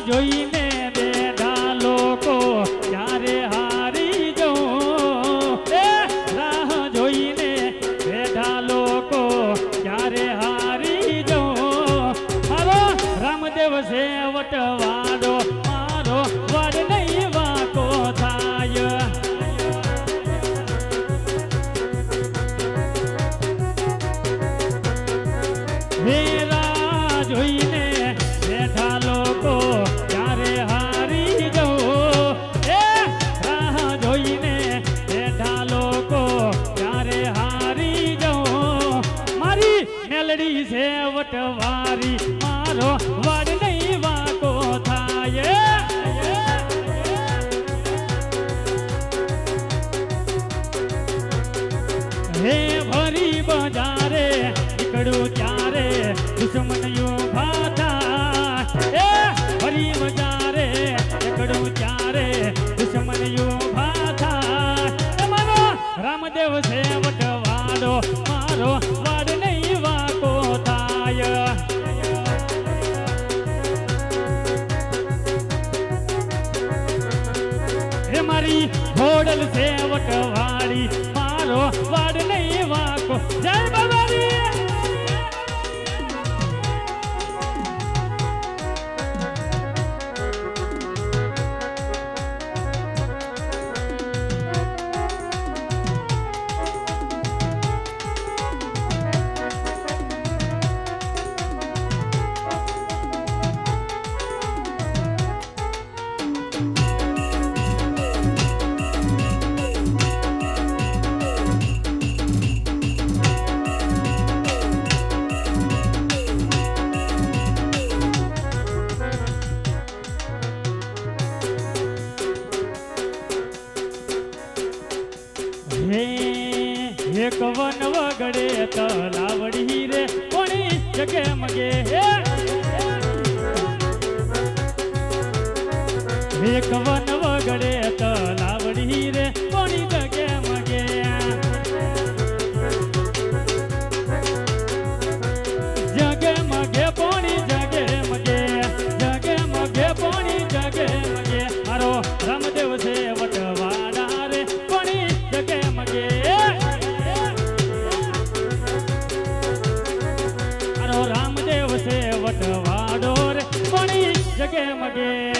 જોઈને બેઠા લોકો ક્યારે હારી જવું એ રાહ જોઈને બેઠા લોકો ક્યારે હારી જવું મારો રામદેવ છે વટવાડો મારો વાડ નહીં વાકો થાય વેરા જોઈને બેઠા લોકો ક્યારે હારી જવું એ રાહ જોઈને બેઠા લોકો ક્યારે હારી જવું મારી મેલડી છે વટવારી મારો વાડ નહીં વાકો થાય હે ભરી બજારે નીકળું ત્યારે દુશ્મનિયું ભાતા એ ભરી બજારે નીકળું ત્યારે દુશ્મનિયું ભાતા મારો રામદેવ છે વટવાડો મારો વાડ નહીં વાકો થાય એ મારી ઘોડલ છે વટવાડી મારો વાડ નહીં વાકો જય બાબારી એક વન વગડે તલાવડી રે કોણી જગે મગે એક વન વગડે તલાવડી રે કોણી જગે મગે જગે મગે પોણી જગે મગે જગે મગે પોણી જગે મગે મારો રામદેવ છે વટવાડા રે કોણી જગે મગે રામદેવ છે વટવાડો રે કોણી જગે મગે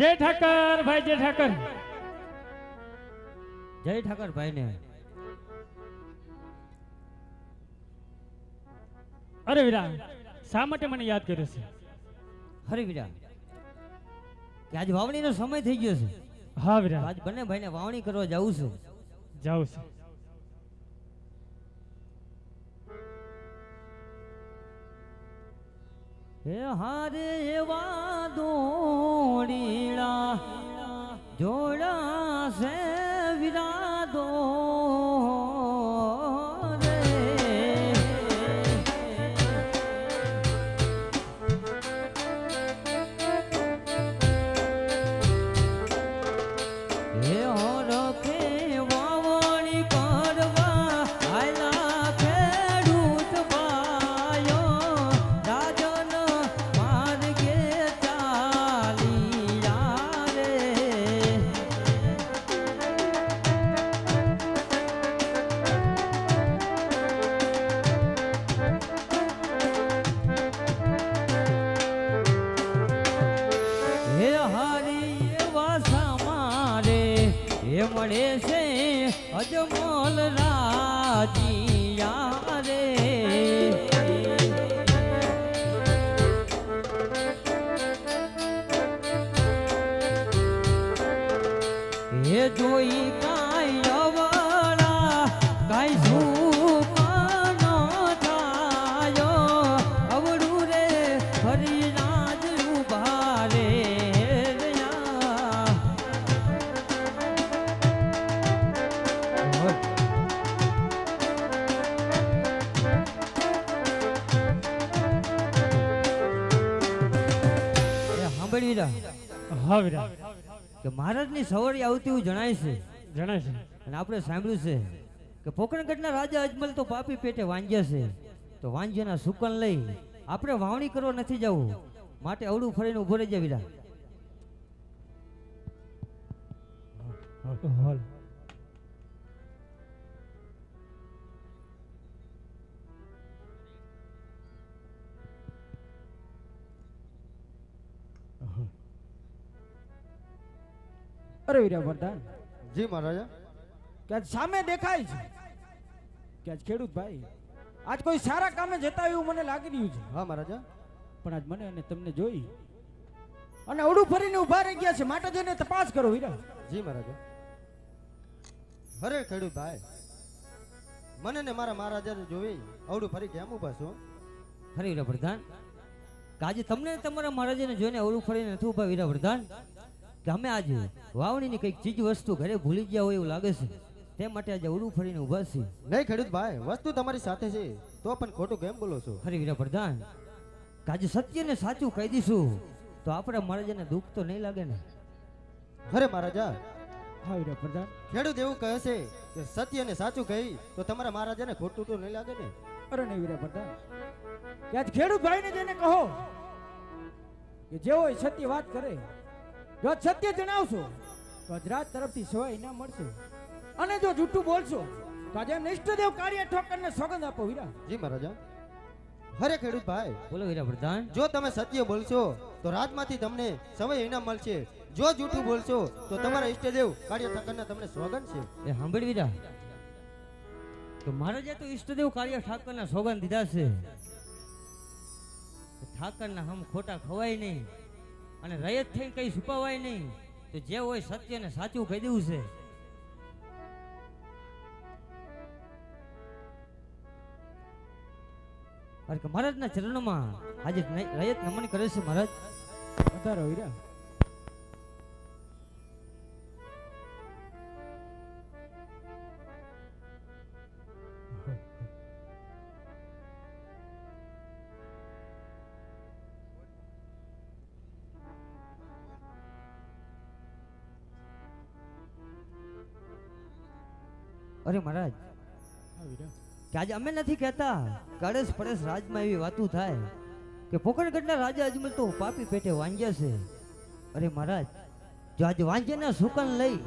जय ठाकर भाई जय ठाकर भाई ने अरे वीरा શા માટે મને યાદ કર્યો છે અરે વીરા કે આજ વાવણીનો સમય થઈ ગયો છે હા વીરા આજ બંને ભાઈને વાવણી કરવા જાવું છે જાવ છે હે હારે એવા દોડીડા જોડા છે વિરાદો મળે છે અજમલ રાજીયા રે વીરા હા વીરા કે મહારાજની સવારી આવતી એવું જણાય છે જણાય છે. અને આપણે સાંભળ્યું છે કે પોકરણગઢના રાજા અજમલ તો પાપી પેટે વાંજ્યા છે, તો વાંજ્યાના સુકન લઈ આપણે વાવણી કરવા નથી જવું, માટે અવળું ફરીને ઉભો રહી જાય વીરા. હાલ અરે વીરા વરદાન જી મહારાજા. કે આજ સામે દેખાય છે કે આજ ખેડૂત ભાઈ આજ કોઈ સારા કામે જતા એવું મને લાગી રહ્યું છે. હા મહારાજા. પણ આજ મને અને તમને જોઈ અને અવડું ફરીને ઊભા રહી ગયા છે, માટે જઈને તપાસ કરો વીરા. જી મહારાજા. અરે ખેડૂત ભાઈ, મને ને મારા મહારાજા જોઈ અવડું ફરી કેમ ઉભા છો? અરે વીરા પ્રધાન, કે આજે તમને ને તમારા મહારાજાને જોઈને અવળું ફરીને નથી ઉભા વીરા પ્રધાન, કે અમે આજે વાવણીની કંઈક ચીજ વસ્તુ ઘરે ભૂલી ગયા હોય એવું લાગે છે, તે માટે આજે અવળું ફરીને ઉભા છીએ. નહીં ખેડૂત ભાઈ, વસ્તુ તમારી સાથે છે તો પણ ખોટું કેમ બોલો છો? અરે વીરા પ્રધાન, કે આજે સત્ય ને સાચું કહી દઈશું તો આપણા મહારાજાને દુઃખ તો નહીં લાગે ને? અરે મહારાજા, હા વીરા પ્રધાન, ખેડૂત એવું કહે છે કે સત્ય ને સાચું કહી તો તમારા મહારાજાને ખોટું તો નહીં લાગે ને? અરે નહીં વીરા પ્રધાન, કે આજ ખેડૂત ભાઈને જઈને કહો કે જે હોય સત્ય વાત કરે, જો આજ સત્ય જણાવશો તો આજ રાત તરફથી સવાય ઇનામ મળશે, અને જો જૂઠું બોલશો તો આજે એમ ઇષ્ટદેવ કાર્ય ઠોકરને સોગંદ આપો વીરા. જી મહારાજા. અરે ખેડૂત ભાઈ, બોલો વીરા પ્રધાન. જો તમે સત્ય બોલશો તો રાજમાંથી તમને સવાય ઇનામ મળશે, જો જૂઠું બોલશો તો તમારા ઈષ્ટદેવ કાર્ય ઠાકરના તમને સોગંદ છે. એ સાંભળ વીરા, તો મહારાજે તો ઈષ્ટદેવ કાર્ય ઠાકરના સોગંદ દીધા છે, ઠાકરના હમ ખોટા ખવાય નહીં અને રયત થઈને કઈ છુપાવાય નહીં, તો જે હોય સત્ય ને સાચું કહી દેવું છે. અરે કે મહારાજના ચરણોમાં આજે રયત નમન કરે છે મહારાજ. વધારો વીરા. અરે મહારાજ, હા વીરા. કે આજે અમે નથી કહેતા કે અડસ પડસ રાજમાં એવી વાતું થાય કે પોકરણગઢના રાજા અજમલ તો પાપી પેટે વાંજ્યા છે. અરે મહારાજ, જો આજે વાંજ્યાના સુકન લઈ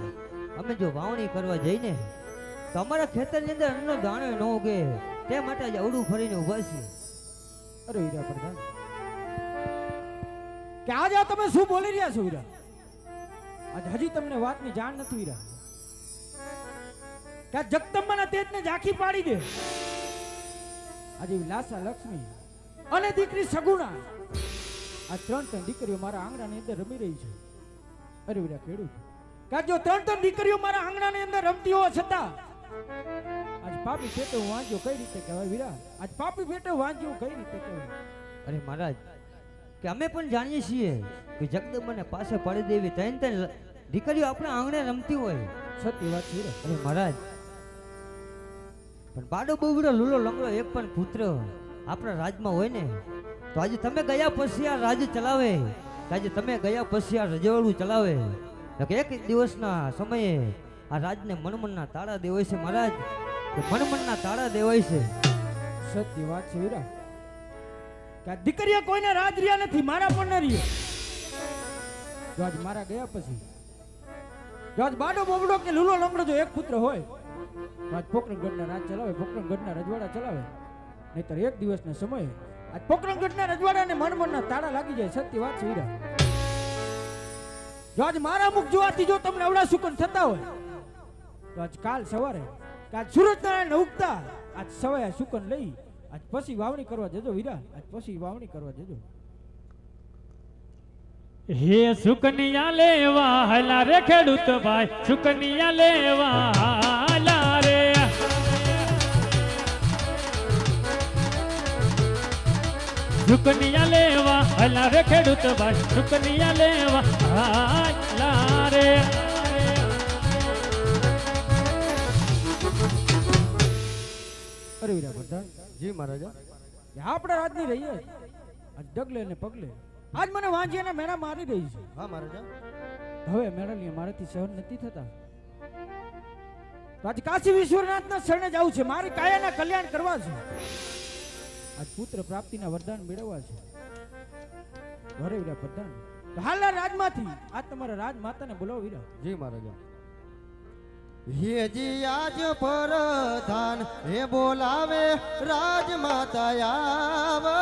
અમે જો વાવણી કરવા જઈને તો અમારા ખેતરની અંદર અન્નનો દાણો ન ઉગે, તે માટે આજે અવડું ફરીને ઉભા છીએ. અરે વીરા પ્રધાન, કે આજે આ તમે શું બોલી રહ્યા છો વીરા? આજ હજી તમને વાતની જાણ નથી વીરા, કે આ જગદંબાના તેજને ઝાંખી પાડી દે. આજે લાસા લક્ષ્મી અને દીકરી સગુણા, આ ત્રણ દીકરીઓ મારા આંગણાની અંદર રમી રહી છે. અરે વીરા ખેડૂત, કે જો ત્રણ દીકરીઓ મારા આંગણાની અંદર રમતી હોવા છતાં આજ પાપી પેટે હું વાંચ્યો કઈ રીતે કહેવાય વીરા? આજ પાપી પેટે વાંચ્યું કઈ રીતે કહેવાય? અરે મહારાજ, કે અમે પણ જાણીએ છીએ કે જગદંબાને પાસે પાડી દેવી ત્રણ ત્રણ દીકરીઓ આપણા આંગણે રમતી હોય. સત્ય વાત છે વીરા. અરે મહારાજ, પણ બાડો બહુડો લૂલો લંગડો એક પણ પુત્ર આપણા રાજમાં હોય ને, તો આજે તમે ગયા પછી આ રાજ ચલાવે, આજે તમે ગયા પછી આ રજવાડું ચલાવે, કે એક દિવસના સમયે આ રાજને મનમનના તાળા દેવાય છે મહારાજ, કે મનમનના તાળા દેવાય છે. સત્ય વાત છે વીરા, કે આ દીકરીઓ કોઈને રાજ રહ્યા નથી, મારા પણ ન રહ્યો. જો આજ મારા ગયા પછી જો આજ બાડો બોબડો કે લૂલો લંગડો જો એક પુત્ર હોય તો આજ પોકરણગઢના રાજ ચલાવે, પોકરણગઢના રજવાડા ચલાવે, નહીતર એક દિવસના સમયે આજ પોકરણગઢના રજવાડાને મનમનના તાળા લાગી જાય. સત્ય વાત છે વીરા. જો આજ મારા મુખ જોવાથી જો તમને અવડા સુકન થતા હોય તો આજ કાલ સવારે કે આજ સૂરજનારાયણ ઉગતા આજ સવારે સુકન લઈ આજ પછી વાવણી કરવા જજો વીરા, આજ પછી વાવણી કરવા જજો. હે સુકનિયા લેવા હલા રે ખેડૂત ભાઈ, સુકનિયા લેવા હલા રે. સુકનિયા લેવા હલા રે ખેડૂત ભાઈ, સુકનિયા લેવા હલા રે. અરે વીરા પ્રધાન, જી મહારાજા. આપણા રાજની રહીએ આજ ડગલે ને પગલે આજ મને વાંજિયાના મેળા મારી રહી છે. હા મહારાજા. હવે મેળાની મારાથી સહન નથી થતા. તો આજ કાશી વિશ્વનાથના શરણે જવું છે. મારી કાયાના કલ્યાણ કરવા છે. આજ પુત્ર પ્રાપ્તિના વરદાન મેળવવા છે. ઘરે વીરા પ્રધાન તો હાલના રાજમાંથી આજ તમારા રાજમાતાને બોલાવો વીરા. જી મહારાજા. હેજી આજ પ્રધાન હે બોલાવે રાજમાતા આવ